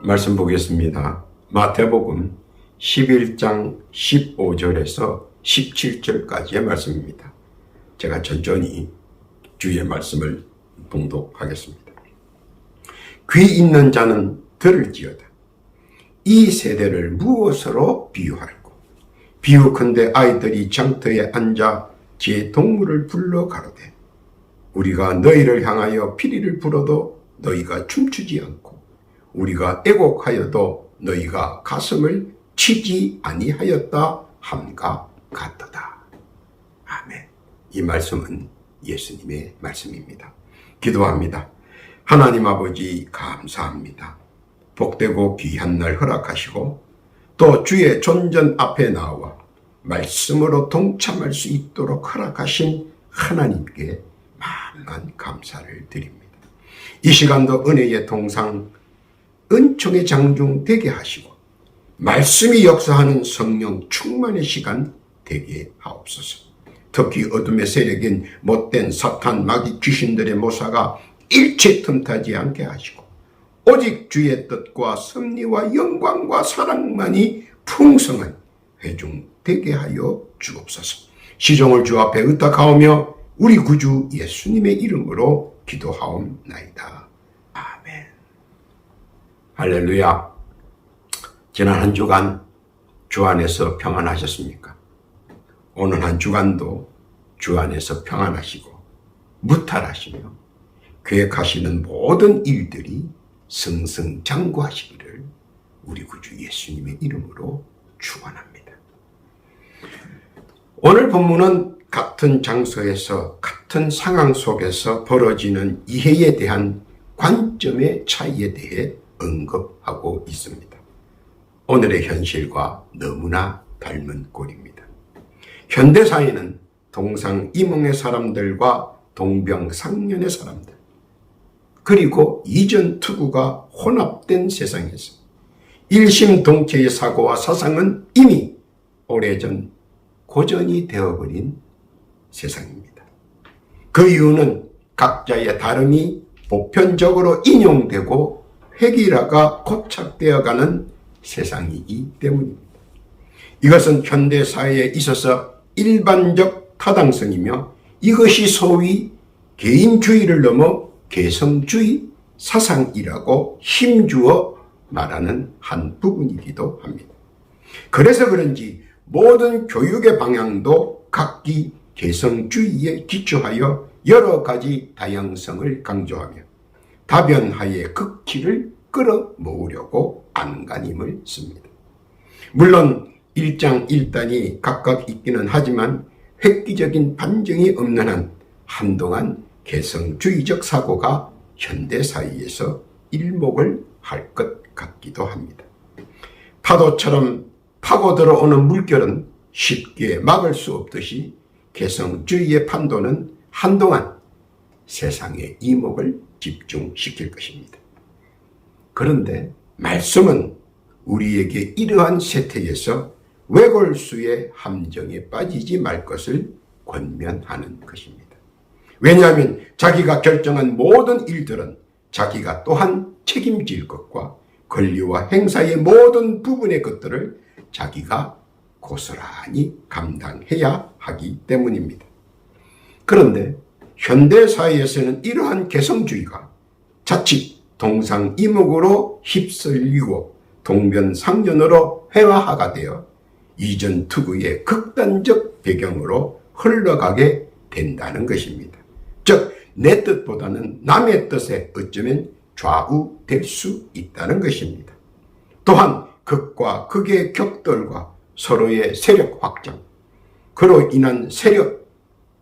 말씀 보겠습니다. 마태복음 11장 15절에서 17절까지의 말씀입니다. 제가 천천히 주의 말씀을 봉독하겠습니다. 귀 있는 자는 들을지어다. 이 세대를 무엇으로 비유할꼬? 비유컨대 아이들이 장터에 앉아 제 동물을 불러 가로되 우리가 너희를 향하여 피리를 불어도 너희가 춤추지 않고 우리가 애곡하여도 너희가 가슴을 치지 아니하였다 함과 같도다. 아멘. 이 말씀은 예수님의 말씀입니다. 기도합니다. 하나님 아버지 감사합니다. 복되고 귀한 날 허락하시고 또 주의 존전 앞에 나와 말씀으로 동참할 수 있도록 허락하신 하나님께 만만 감사를 드립니다. 이 시간도 은혜의 동상 은총의 장중 되게 하시고 말씀이 역사하는 성령 충만의 시간 되게 하옵소서. 특히 어둠의 세력인 못된 사탄 마귀 귀신들의 모사가 일체 틈타지 않게 하시고 오직 주의 뜻과 섭리와 영광과 사랑만이 풍성한 회중 되게 하여 주옵소서. 시종을 주 앞에 의탁하오며 우리 구주 예수님의 이름으로 기도하옵나이다. 아멘. 할렐루야. 지난 한 주간 주 안에서 평안하셨습니까? 오늘 한 주간도 주 안에서 평안하시고 무탈하시며 계획하시는 모든 일들이 승승장구하시기를 우리 구주 예수님의 이름으로 축원합니다. 오늘 본문은 같은 장소에서 같은 상황 속에서 벌어지는 이해에 대한 관점의 차이에 대해 언급하고 있습니다. 오늘의 현실과 너무나 닮은 꼴입니다. 현대사회는 동상이몽의 사람들과 동병상련의 사람들 그리고 이전투구가 혼합된 세상에서 일심동체의 사고와 사상은 이미 오래전 고전이 되어버린 세상입니다. 그 이유는 각자의 다름이 보편적으로 인용되고 획일화가 고착되어가는 세상이기 때문입니다. 이것은 현대사회에 있어서 일반적 타당성이며 이것이 소위 개인주의를 넘어 개성주의 사상이라고 힘주어 말하는 한 부분이기도 합니다. 그래서 그런지 모든 교육의 방향도 각기 개성주의에 기초하여 여러 가지 다양성을 강조하며 다변화의 극치를 끌어모으려고 안간힘을 씁니다. 물론 일장일단이 각각 있기는 하지만 획기적인 반증이 없는 한 한동안 개성주의적 사고가 현대사회에서 일목을 할 것 같기도 합니다. 파도처럼 파고 들어오는 물결은 쉽게 막을 수 없듯이 개성주의의 판도는 한동안 세상의 이목을 집중시킬 것입니다. 그런데 말씀은 우리에게 이러한 세태에서 외골수의 함정에 빠지지 말 것을 권면하는 것입니다. 왜냐하면 자기가 결정한 모든 일들은 자기가 또한 책임질 것과 권리와 행사의 모든 부분의 것들을 자기가 고스란히 감당해야 하기 때문입니다. 그런데 현대사회에서는 이러한 개성주의가 자칫 동상이목으로 휩쓸리고 동변상련으로 회화화가 되어 이전 투구의 극단적 배경으로 흘러가게 된다는 것입니다. 즉, 내 뜻보다는 남의 뜻에 어쩌면 좌우될 수 있다는 것입니다. 또한 극과 극의 격돌과 서로의 세력 확장, 그로 인한 세력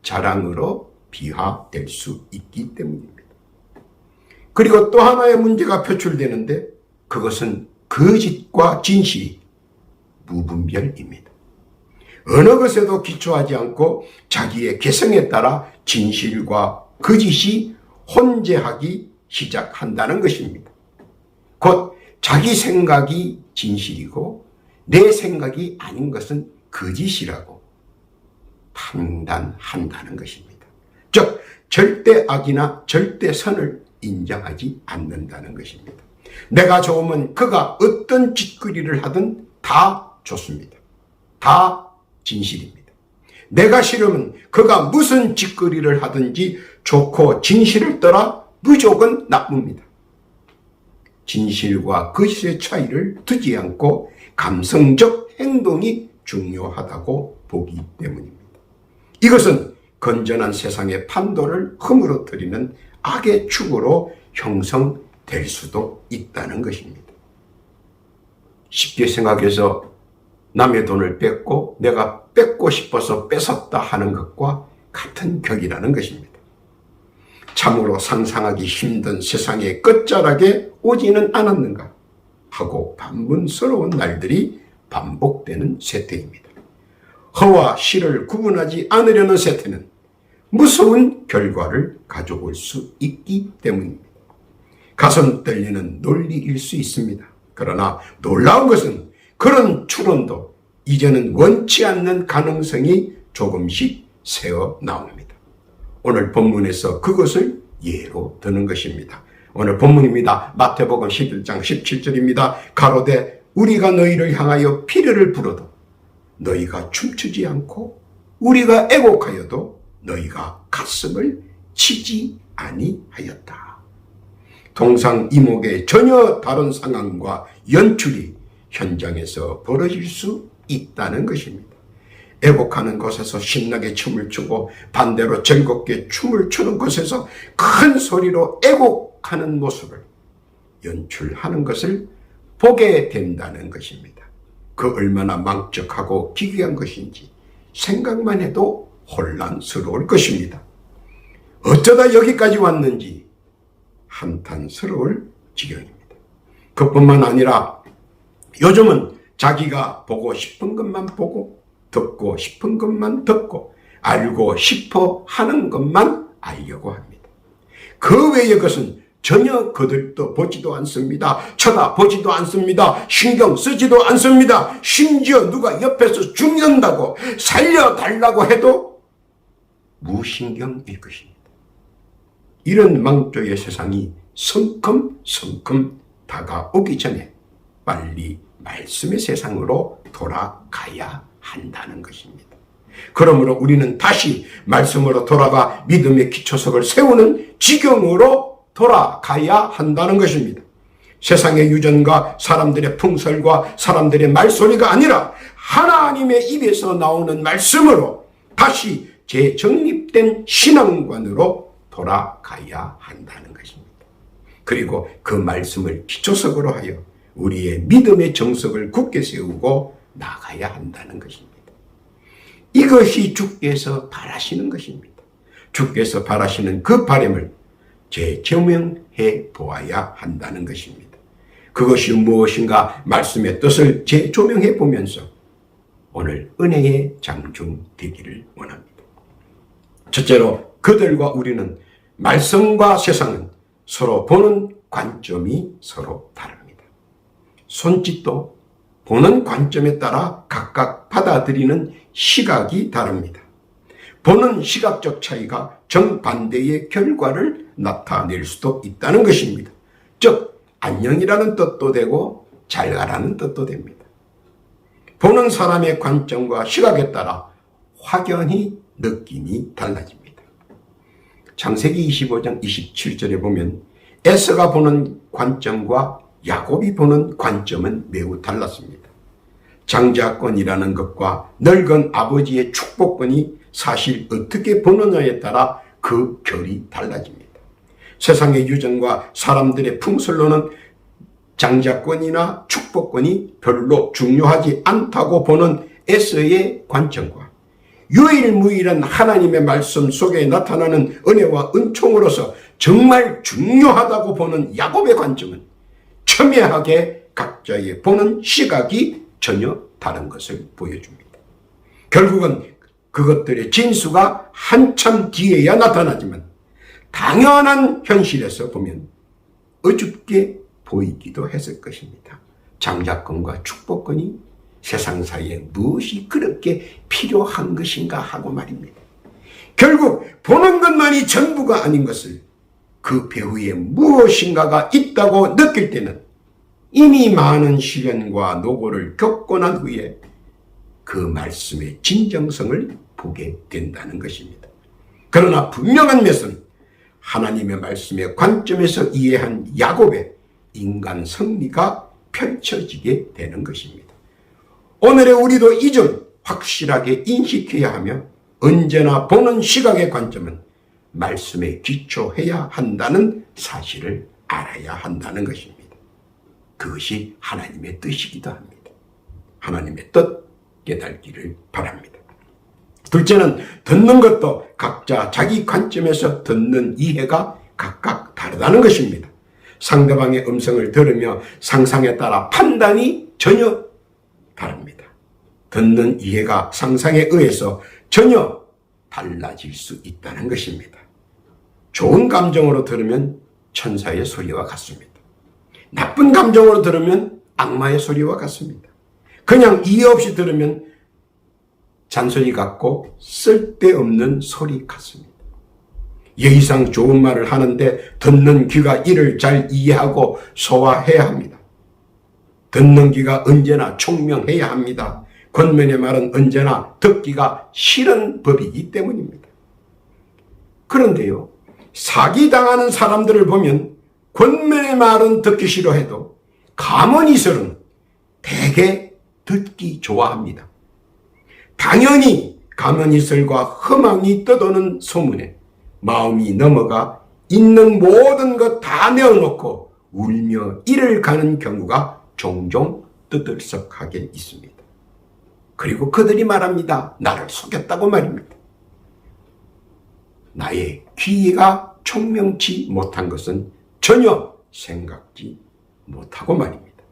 자랑으로 비화될 수 있기 때문입니다. 그리고 또 하나의 문제가 표출되는데 그것은 거짓과 진실이 무분별입니다. 어느 것에도 기초하지 않고 자기의 개성에 따라 진실과 거짓이 혼재하기 시작한다는 것입니다. 곧 자기 생각이 진실이고 내 생각이 아닌 것은 거짓이라고 판단한다는 것입니다. 즉 절대 악이나 절대 선을 인정하지 않는다는 것입니다. 내가 좋으면 그가 어떤 짓거리를 하든 다 좋습니다. 다 진실입니다. 내가 싫으면 그가 무슨 짓거리를 하든지 좋고 진실을 떠나 무조건 나쁩니다. 진실과 거짓의 차이를 두지 않고 감성적 행동이 중요하다고 보기 때문입니다. 이것은 건전한 세상의 판도를 허물어뜨리는 악의 축으로 형성될 수도 있다는 것입니다. 쉽게 생각해서 남의 돈을 뺏고 내가 뺏고 싶어서 뺏었다 하는 것과 같은 격이라는 것입니다. 참으로 상상하기 힘든 세상의 끝자락에 오지는 않았는가 하고 반문스러운 날들이 반복되는 세태입니다. 허와 실을 구분하지 않으려는 세태는 무서운 결과를 가져올 수 있기 때문입니다. 가슴 떨리는 논리일 수 있습니다. 그러나 놀라운 것은 그런 추론도 이제는 원치 않는 가능성이 조금씩 새어 나옵니다. 오늘 본문에서 그것을 예로 드는 것입니다. 오늘 본문입니다. 마태복음 11장 17절입니다. 가로되 우리가 너희를 향하여 피례를 불어도 너희가 춤추지 않고 우리가 애곡하여도 너희가 가슴을 치지 아니하였다. 동상이목의 전혀 다른 상황과 연출이 현장에서 벌어질 수 있다는 것입니다. 애곡하는 곳에서 신나게 춤을 추고 반대로 즐겁게 춤을 추는 곳에서 큰 소리로 애곡하는 모습을 연출하는 것을 보게 된다는 것입니다. 그 얼마나 망측하고 기괴한 것인지 생각만 해도 혼란스러울 것입니다. 어쩌다 여기까지 왔는지 한탄스러울 지경입니다. 그뿐만 아니라 요즘은 자기가 보고 싶은 것만 보고 듣고 싶은 것만 듣고 알고 싶어 하는 것만 알려고 합니다. 그 외의 것은 전혀 거들떠 보지도 않습니다. 쳐다보지도 않습니다. 신경 쓰지도 않습니다. 심지어 누가 옆에서 죽는다고 살려달라고 해도 무신경일 것입니다. 이런 망조의 세상이 성큼성큼 다가오기 전에 빨리 말씀의 세상으로 돌아가야 한다는 것입니다. 그러므로 우리는 다시 말씀으로 돌아가 믿음의 기초석을 세우는 지경으로 돌아가야 한다는 것입니다. 세상의 유전과 사람들의 풍설과 사람들의 말소리가 아니라 하나님의 입에서 나오는 말씀으로 다시 재정립된 신앙관으로 돌아가야 한다는 것입니다. 그리고 그 말씀을 기초석으로 하여 우리의 믿음의 정석을 굳게 세우고 나가야 한다는 것입니다. 이것이 주께서 바라시는 것입니다. 주께서 바라시는 그 바람을 재조명해 보아야 한다는 것입니다. 그것이 무엇인가 말씀의 뜻을 재조명해 보면서 오늘 은혜의 장중 되기를 원합니다. 첫째로 그들과 우리는 말씀과 세상은 서로 보는 관점이 서로 다릅니다. 손짓도 보는 관점에 따라 각각 받아들이는 시각이 다릅니다. 보는 시각적 차이가 정반대의 결과를 나타낼 수도 있다는 것입니다. 즉 안녕이라는 뜻도 되고 잘가라는 뜻도 됩니다. 보는 사람의 관점과 시각에 따라 확연히 느낌이 달라집니다. 창세기 25장 27절에 보면 에서가 보는 관점과 야곱이 보는 관점은 매우 달랐습니다. 장자권이라는 것과 늙은 아버지의 축복권이 사실 어떻게 보느냐에 따라 그 결이 달라집니다. 세상의 유전과 사람들의 풍설로는 장자권이나 축복권이 별로 중요하지 않다고 보는 에서의 관점과 유일무이한 하나님의 말씀 속에 나타나는 은혜와 은총으로서 정말 중요하다고 보는 야곱의 관점은 첨예하게 각자의 보는 시각이 전혀 다른 것을 보여줍니다. 결국은 그것들의 진수가 한참 뒤에야 나타나지만 당연한 현실에서 보면 어줍게 보이기도 했을 것입니다. 장자권과 축복권이 세상 사이에 무엇이 그렇게 필요한 것인가 하고 말입니다. 결국 보는 것만이 전부가 아닌 것을 그 배후에 무엇인가가 있다고 느낄 때는 이미 많은 시련과 노고를 겪고 난 후에 그 말씀의 진정성을 보게 된다는 것입니다. 그러나 분명한 것은 하나님의 말씀의 관점에서 이해한 야곱의 인간 성리가 펼쳐지게 되는 것입니다. 오늘의 우리도 이 점 확실하게 인식해야 하며 언제나 보는 시각의 관점은 말씀에 기초해야 한다는 사실을 알아야 한다는 것입니다. 그것이 하나님의 뜻이기도 합니다. 하나님의 뜻 깨닫기를 바랍니다. 둘째는 듣는 것도 각자 자기 관점에서 듣는 이해가 각각 다르다는 것입니다. 상대방의 음성을 들으며 상상에 따라 판단이 전혀 다릅니다. 듣는 이해가 상상에 의해서 전혀 달라질 수 있다는 것입니다. 좋은 감정으로 들으면 천사의 소리와 같습니다. 나쁜 감정으로 들으면 악마의 소리와 같습니다. 그냥 이해 없이 들으면 잔소리 같고 쓸데없는 소리 같습니다. 예의상 좋은 말을 하는데 듣는 귀가 이를 잘 이해하고 소화해야 합니다. 듣는 귀가 언제나 총명해야 합니다. 권면의 말은 언제나 듣기가 싫은 법이기 때문입니다. 그런데요, 사기당하는 사람들을 보면 권면의 말은 듣기 싫어해도 가문이설은 대개 듣기 좋아합니다. 당연히 가문이설과 허망이 떠도는 소문에 마음이 넘어가 있는 모든 것 다 내어놓고 울며 이를 가는 경우가 종종 뜨들썩하게 있습니다. 그리고 그들이 말합니다. 나를 속였다고 말입니다. 나의 귀가 총명치 못한 것은 전혀 생각지 못하고 말입니다.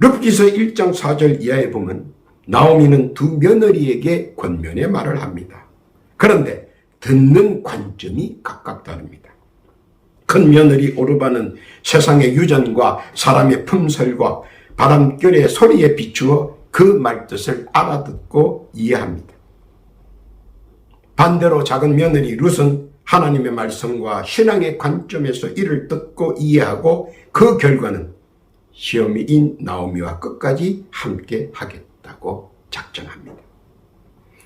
룻기서 1장 4절 이하에 보면 나오미는 두 며느리에게 권면의 말을 합니다. 그런데 듣는 관점이 각각 다릅니다. 큰 며느리 오르바는 세상의 유전과 사람의 품설과 바람결의 소리에 비추어 그 말뜻을 알아듣고 이해합니다. 반대로 작은 며느리 룻은 하나님의 말씀과 신앙의 관점에서 이를 듣고 이해하고 그 결과는 시어미인 나오미와 끝까지 함께 하겠다고 작정합니다.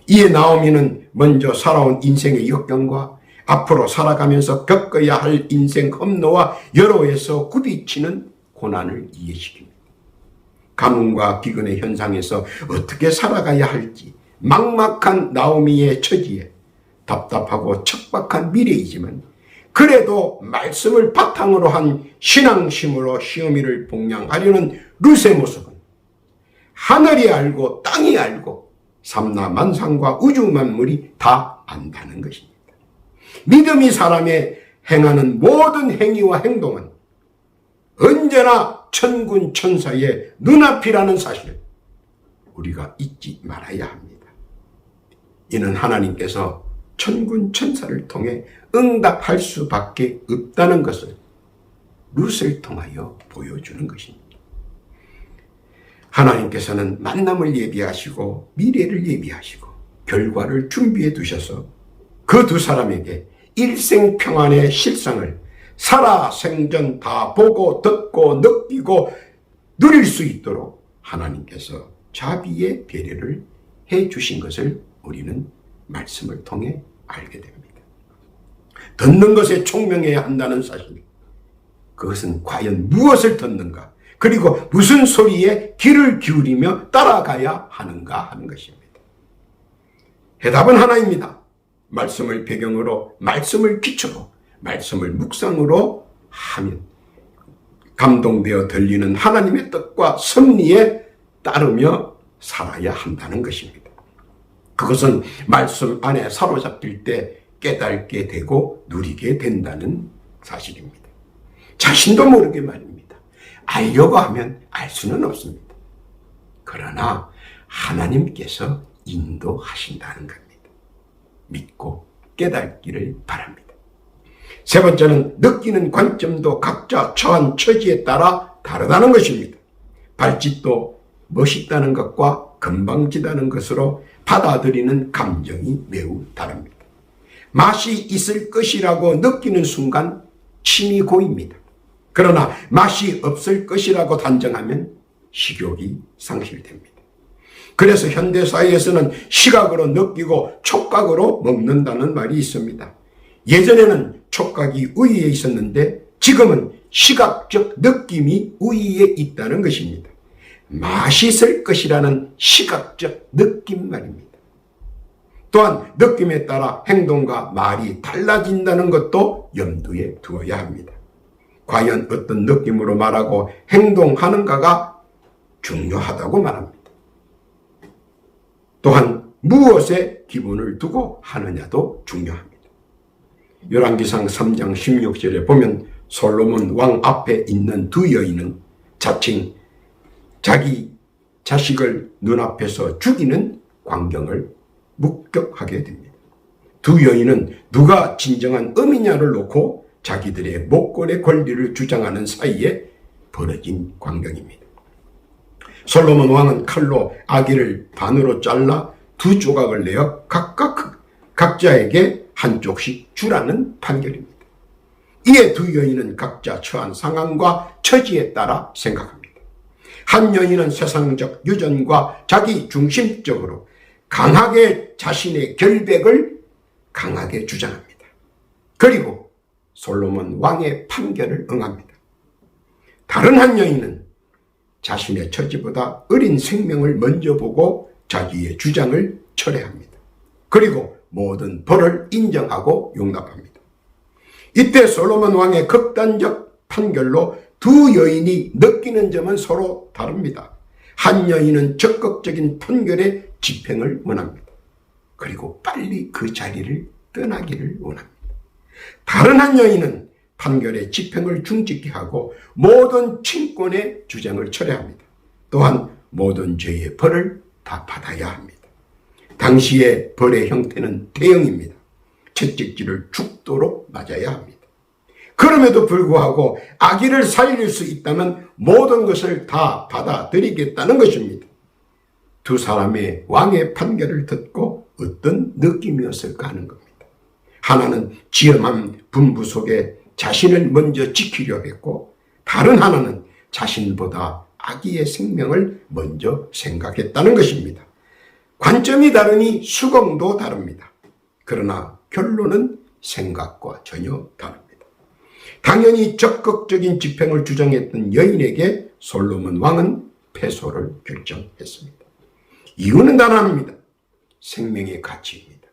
이에 나오미는 먼저 살아온 인생의 역경과 앞으로 살아가면서 겪어야 할 인생 험로와 여로에서 굽이치는 고난을 이해시킵니다. 가뭄과 기근의 현상에서 어떻게 살아가야 할지 막막한 나오미의 처지에 답답하고 척박한 미래이지만 그래도 말씀을 바탕으로 한 신앙심으로 시어미를 복양하려는 룻의 모습은 하늘이 알고 땅이 알고 삼라만상과 우주 만물이 다 안다는 것입니다. 믿음이 사람의 행하는 모든 행위와 행동은 언제나 천군 천사의 눈앞이라는 사실을 우리가 잊지 말아야 합니다. 이는 하나님께서 천군 천사를 통해 응답할 수밖에 없다는 것을 룻을 통하여 보여주는 것입니다. 하나님께서는 만남을 예비하시고 미래를 예비하시고 결과를 준비해 두셔서 그 두 사람에게 일생평안의 실상을 살아생전 다 보고 듣고 느끼고 누릴 수 있도록 하나님께서 자비의 배려를 해 주신 것을 우리는 말씀을 통해 알게 됩니다. 듣는 것에 총명해야 한다는 사실, 그것은 과연 무엇을 듣는가, 그리고 무슨 소리에 귀를 기울이며 따라가야 하는가 하는 것입니다. 해답은 하나입니다. 말씀을 배경으로, 말씀을 기초로, 말씀을 묵상으로 하면 감동되어 들리는 하나님의 뜻과 섭리에 따르며 살아야 한다는 것입니다. 그것은 말씀 안에 사로잡힐 때 깨닫게 되고 누리게 된다는 사실입니다. 자신도 모르게 말입니다. 알려고 하면 알 수는 없습니다. 그러나 하나님께서 인도하신다는 겁니다. 믿고 깨닫기를 바랍니다. 세 번째는 느끼는 관점도 각자 처한 처지에 따라 다르다는 것입니다. 발짓도 멋있다는 것과 건방지다는 것으로 받아들이는 감정이 매우 다릅니다. 맛이 있을 것이라고 느끼는 순간 침이 고입니다. 그러나 맛이 없을 것이라고 단정하면 식욕이 상실됩니다. 그래서 현대사회에서는 시각으로 느끼고 촉각으로 먹는다는 말이 있습니다. 예전에는 촉각이 우위에 있었는데 지금은 시각적 느낌이 우위에 있다는 것입니다. 맛있을 것이라는 시각적 느낌 말입니다. 또한 느낌에 따라 행동과 말이 달라진다는 것도 염두에 두어야 합니다. 과연 어떤 느낌으로 말하고 행동하는가가 중요하다고 말합니다. 또한 무엇에 기분을 두고 하느냐도 중요합니다. 열왕기상 3장 16절에 보면 솔로몬 왕 앞에 있는 두 여인은 자칭 자기 자식을 눈앞에서 죽이는 광경을 목격하게 됩니다. 두 여인은 누가 진정한 어미냐를 놓고 자기들의 목권의 권리를 주장하는 사이에 벌어진 광경입니다. 솔로몬 왕은 칼로 아기를 반으로 잘라 두 조각을 내어 각자에게 한쪽씩 주라는 판결입니다. 이에 두 여인은 각자 처한 상황과 처지에 따라 생각합니다. 한 여인은 세상적 유전과 자기 중심적으로 강하게 자신의 결백을 강하게 주장합니다. 그리고 솔로몬 왕의 판결을 응합니다. 다른 한 여인은 자신의 처지보다 어린 생명을 먼저 보고 자기의 주장을 철회합니다. 그리고 모든 벌을 인정하고 용납합니다. 이때 솔로몬 왕의 극단적 판결로 두 여인이 느끼는 점은 서로 다릅니다. 한 여인은 적극적인 판결의 집행을 원합니다. 그리고 빨리 그 자리를 떠나기를 원합니다. 다른 한 여인은 판결의 집행을 중지케 하고 모든 친권의 주장을 철회합니다. 또한 모든 죄의 벌을 다 받아야 합니다. 당시의 벌의 형태는 대형입니다. 채찍질을 죽도록 맞아야 합니다. 그럼에도 불구하고 아기를 살릴 수 있다면 모든 것을 다 받아들이겠다는 것입니다. 두 사람의 왕의 판결을 듣고 어떤 느낌이었을까 하는 겁니다. 하나는 지엄한 분부 속에 자신을 먼저 지키려 했고 다른 하나는 자신보다 아기의 생명을 먼저 생각했다는 것입니다. 관점이 다르니 수긍도 다릅니다. 그러나 결론은 생각과 전혀 다릅니다. 당연히 적극적인 집행을 주장했던 여인에게 솔로몬 왕은 패소를 결정했습니다. 이유는 단합니다. 생명의 가치입니다.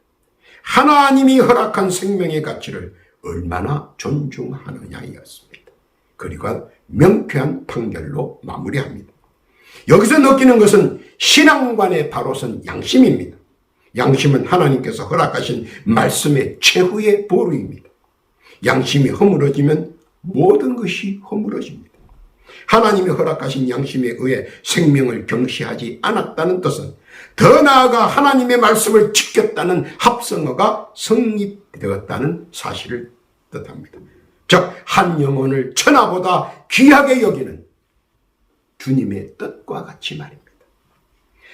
하나님이 허락한 생명의 가치를 얼마나 존중하느냐였습니다. 그리고 명쾌한 판결로 마무리합니다. 여기서 느끼는 것은 신앙관의 바로선 양심입니다. 양심은 하나님께서 허락하신 말씀의 최후의 보루입니다. 양심이 허물어지면 모든 것이 허물어집니다. 하나님이 허락하신 양심에 의해 생명을 경시하지 않았다는 뜻은 더 나아가 하나님의 말씀을 지켰다는 합성어가 성립되었다는 사실을 뜻합니다. 즉, 한 영혼을 천하보다 귀하게 여기는 주님의 뜻과 같이 말입니다.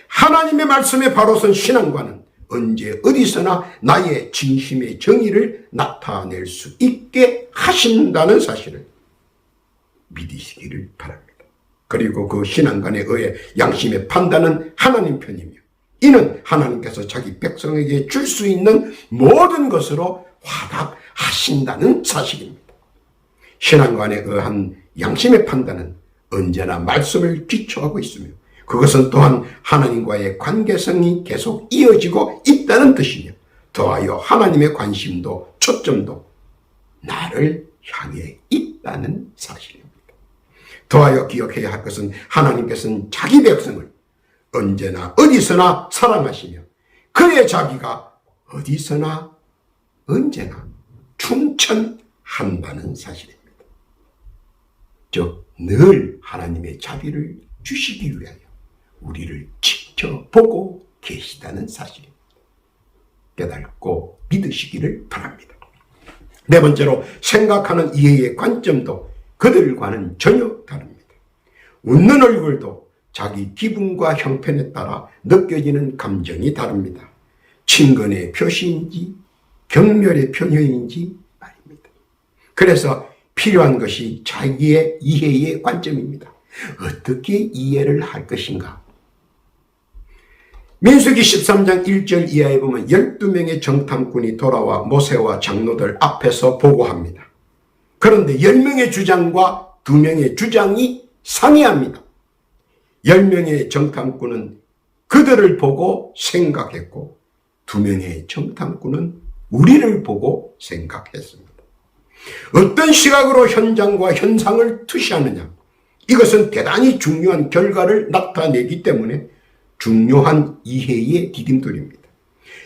하나님의 말씀에 바로선 신앙과는 언제 어디서나 나의 진심의 정의를 나타낼 수 있게 하신다는 사실을 믿으시기를 바랍니다. 그리고 그 신앙관에 의해 양심의 판단은 하나님 편이며 이는 하나님께서 자기 백성에게 줄 수 있는 모든 것으로 화답하신다는 사실입니다. 신앙관에 의한 양심의 판단은 언제나 말씀을 기초하고 있으며 그것은 또한 하나님과의 관계성이 계속 이어지고 있다는 뜻이며 더하여 하나님의 관심도 초점도 나를 향해 있다는 사실입니다. 더하여 기억해야 할 것은 하나님께서는 자기 백성을 언제나 어디서나 사랑하시며 그의 자기가 어디서나 언제나 충천한다는 사실입니다. 즉 늘 하나님의 자비를 주시기 위하여 우리를 지켜보고 계시다는 사실입니다. 깨닫고 믿으시기를 바랍니다. 네 번째로 생각하는 이해의 관점도 그들과는 전혀 다릅니다. 웃는 얼굴도 자기 기분과 형편에 따라 느껴지는 감정이 다릅니다. 친근의 표시인지 경멸의 표현인지 말입니다. 그래서 필요한 것이 자기의 이해의 관점입니다. 어떻게 이해를 할 것인가? 민수기 13장 1절 이하에 보면 12명의 정탐꾼이 돌아와 모세와 장로들 앞에서 보고합니다. 그런데 10명의 주장과 2명의 주장이 상이합니다. 10명의 정탐꾼은 그들을 보고 생각했고 2명의 정탐꾼은 우리를 보고 생각했습니다. 어떤 시각으로 현장과 현상을 투시하느냐, 이것은 대단히 중요한 결과를 나타내기 때문에 중요한 이해의 디딤돌입니다.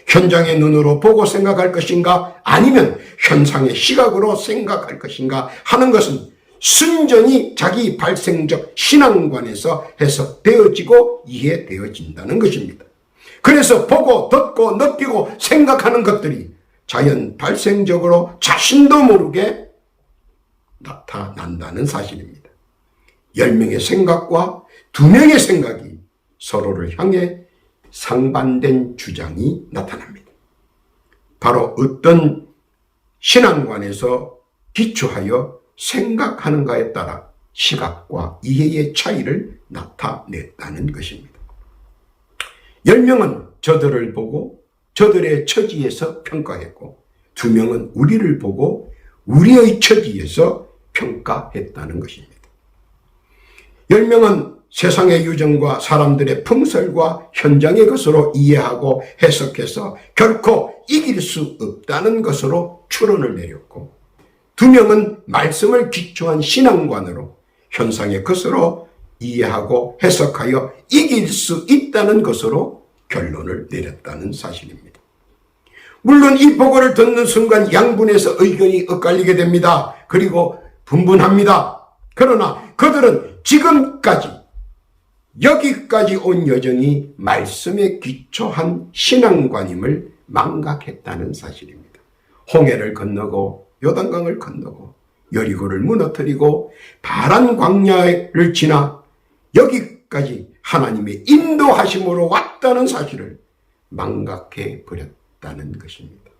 현장의 눈으로 보고 생각할 것인가 아니면 현상의 시각으로 생각할 것인가 하는 것은 순전히 자기 발생적 신앙관에서 해석되어지고 이해되어진다는 것입니다. 그래서 보고 듣고 느끼고 생각하는 것들이 자연 발생적으로 자신도 모르게 나타난다는 사실입니다. 10명의 생각과 2명의 생각이 서로를 향해 상반된 주장이 나타납니다. 바로 어떤 신앙관에서 기초하여 생각하는가에 따라 시각과 이해의 차이를 나타냈다는 것입니다. 10명은 저들을 보고 저들의 처지에서 평가했고 2명은 우리를 보고 우리의 처지에서 평가했다는 것입니다. 10명은 세상의 유정과 사람들의 풍설과 현장의 것으로 이해하고 해석해서 결코 이길 수 없다는 것으로 추론을 내렸고 2명은 말씀을 기초한 신앙관으로 현상의 것으로 이해하고 해석하여 이길 수 있다는 것으로 결론을 내렸다는 사실입니다. 물론 이 보고를 듣는 순간 양분에서 의견이 엇갈리게 됩니다. 그리고 분분합니다. 그러나 그들은 지금까지 여기까지 온 여정이 말씀에 기초한 신앙관임을 망각했다는 사실입니다. 홍해를 건너고 요단강을 건너고 여리고를 무너뜨리고 바란 광야를 지나 여기까지 하나님의 인도하심으로 왔다는 사실을 망각해 버렸다는 것입니다.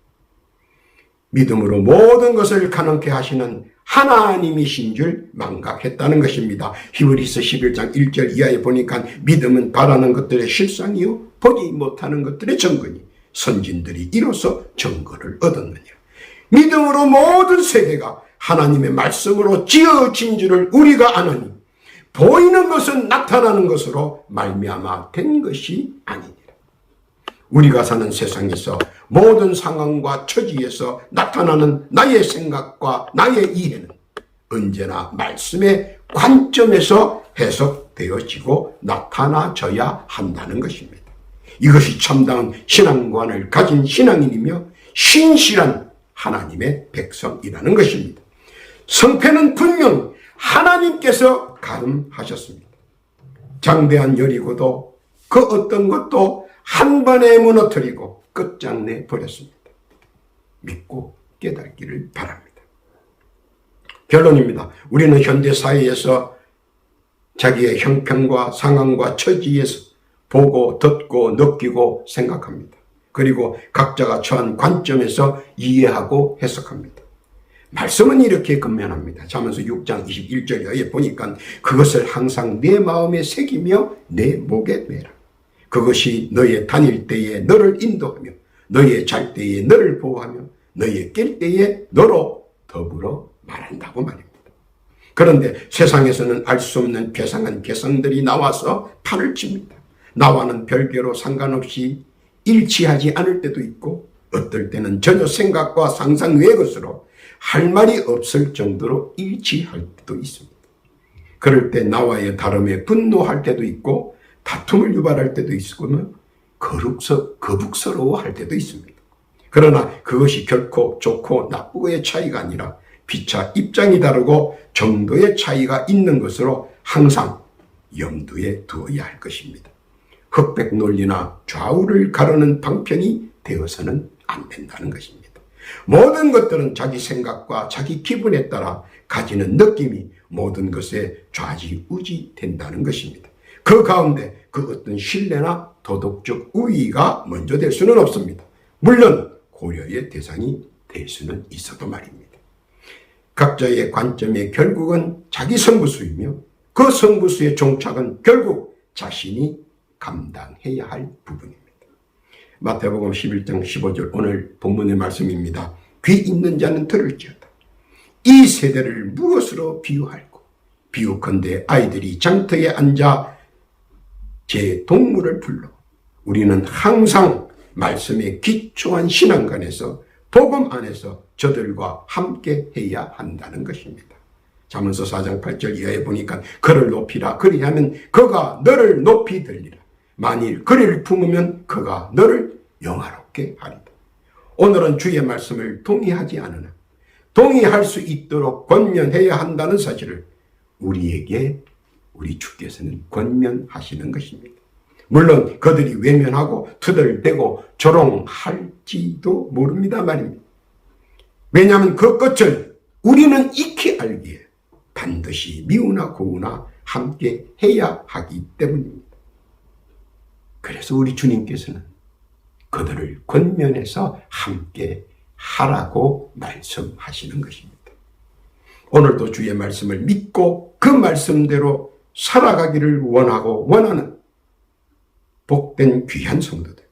믿음으로 모든 것을 가능케 하시는 하나님이신 줄 망각했다는 것입니다. 히브리서 11장 1절 이하에 보니까 믿음은 바라는 것들의 실상이요 보지 못하는 것들의 증거니 선진들이 이로써 증거를 얻었느니라. 믿음으로 모든 세계가 하나님의 말씀으로 지어진 줄을 우리가 아나니 보이는 것은 나타나는 것으로 말미암아 된 것이 아니니라. 우리가 사는 세상에서 모든 상황과 처지에서 나타나는 나의 생각과 나의 이해는 언제나 말씀의 관점에서 해석되어지고 나타나져야 한다는 것입니다. 이것이 참다운 신앙관을 가진 신앙인이며 신실한 하나님의 백성이라는 것입니다. 성패는 분명 하나님께서 가름하셨습니다. 장대한 여리고도 그 어떤 것도 한 번에 무너뜨리고 끝장내 버렸습니다. 믿고 깨닫기를 바랍니다. 결론입니다. 우리는 현대 사회에서 자기의 형편과 상황과 처지에서 보고 듣고 느끼고 생각합니다. 그리고 각자가 처한 관점에서 이해하고 해석합니다. 말씀은 이렇게 권면합니다. 잠언서 6장 21절에 보니까 그것을 항상 내 마음에 새기며 내 목에 매라. 그것이 너의 다닐 때에 너를 인도하며 너의 잘 때에 너를 보호하며 너의 깰 때에 너로 더불어 말한다고 말입니다. 그런데 세상에서는 알 수 없는 괴상한 개성들이 나와서 판을 칩니다. 나와는 별개로 상관없이 일치하지 않을 때도 있고 어떨 때는 전혀 생각과 상상 외의 것으로 할 말이 없을 정도로 일치할 때도 있습니다. 그럴 때 나와의 다름에 분노할 때도 있고 다툼을 유발할 때도 있고 거북스러워할 때도 있습니다. 그러나 그것이 결코 좋고 나쁘고의 차이가 아니라 피차 입장이 다르고 정도의 차이가 있는 것으로 항상 염두에 두어야 할 것입니다. 흑백 논리나 좌우를 가르는 방편이 되어서는 안 된다는 것입니다. 모든 것들은 자기 생각과 자기 기분에 따라 가지는 느낌이 모든 것에 좌지우지 된다는 것입니다. 그 가운데 그 어떤 신뢰나 도덕적 우위가 먼저 될 수는 없습니다. 물론 고려의 대상이 될 수는 있어도 말입니다. 각자의 관점이 결국은 자기 성부수이며 그 성부수의 종착은 결국 자신이 감당해야 할 부분입니다. 마태복음 11장 15절 오늘 본문의 말씀입니다. 귀 있는 자는 들을지어다. 이 세대를 무엇으로 비유할꼬? 비유컨대 아이들이 장터에 앉아 제 동물을 불러. 우리는 항상 말씀에 기초한 신앙관에서 복음 안에서 저들과 함께 해야 한다는 것입니다. 잠언서 4장 8절 이하에 보니까 그를 높이라. 그리하면 그가 너를 높이 들리라. 만일 그를 품으면 그가 너를 영화롭게 하리다. 오늘은 주의 말씀을 동의하지 않으나 동의할 수 있도록 권면해야 한다는 사실을 우리에게 우리 주께서는 권면하시는 것입니다. 물론 그들이 외면하고 투덜대고 조롱할지도 모릅니다 말입니다. 왜냐하면 그 끝을 우리는 익히 알기에 반드시 미우나 고우나 함께 해야 하기 때문입니다. 그래서 우리 주님께서는 그들을 권면해서 함께 하라고 말씀하시는 것입니다. 오늘도 주의 말씀을 믿고 그 말씀대로 살아가기를 원하는 복된 귀한 성도들,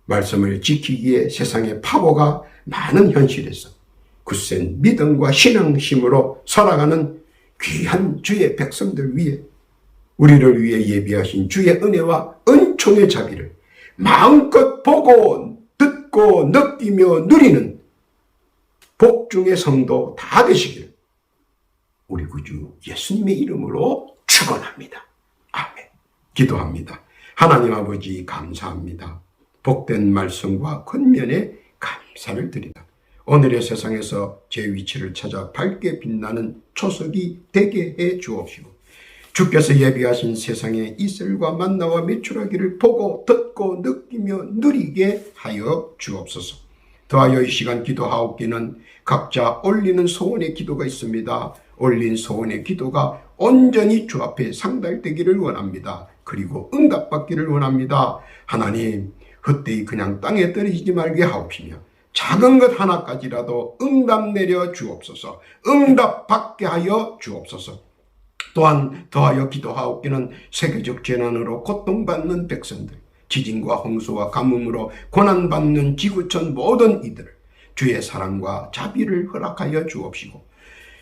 말씀을 지키기에 세상의 파고가 많은 현실에서 굳센 믿음과 신앙심으로 살아가는 귀한 주의 백성들 위해 우리를 위해 예비하신 주의 은혜와 은총의 자비를 마음껏 보고 듣고 느끼며 누리는 복중의 성도 다 되시기를 우리 구주 예수님의 이름으로 축원합니다. 아멘. 기도합니다. 하나님 아버지 감사합니다. 복된 말씀과 권면에 감사를 드리다. 오늘의 세상에서 제 위치를 찾아 밝게 빛나는 초석이 되게 해 주옵시고 주께서 예비하신 세상의 이슬과 만나와 매출하기를 보고 듣고 느끼며 누리게 하여 주옵소서. 더하여 이 시간 기도하옵기는 각자 올리는 소원의 기도가 있습니다. 올린 소원의 기도가 온전히 주 앞에 상달되기를 원합니다. 그리고 응답받기를 원합니다. 하나님, 헛되이 그냥 땅에 떨어지지 말게 하옵시며 작은 것 하나까지라도 응답 내려 주옵소서. 응답받게 하여 주옵소서. 또한 더하여 기도하옵기는 세계적 재난으로 고통받는 백성들, 지진과 홍수와 가뭄으로 고난받는 지구촌 모든 이들을 주의 사랑과 자비를 허락하여 주옵시고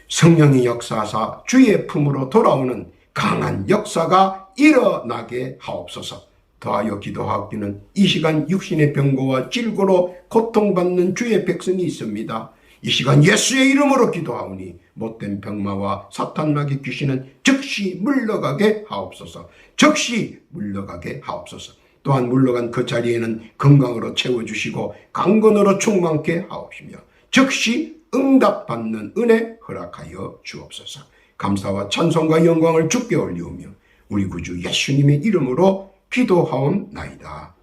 성령이 역사하사 주의 품으로 돌아오는 강한 역사가 일어나게 하옵소서. 더하여 기도하옵기는 이 시간 육신의 병고와 질고로 고통받는 주의 백성이 있습니다. 이 시간 예수의 이름으로 기도하오니 못된 병마와 사탄마귀 귀신은 즉시 물러가게 하옵소서. 즉시 물러가게 하옵소서. 또한 물러간 그 자리에는 건강으로 채워주시고 강건으로 충만케 하옵시며 즉시 응답받는 은혜 허락하여 주옵소서. 감사와 찬송과 영광을 주께 올리우며 우리 구주 예수님의 이름으로 기도하옵나이다.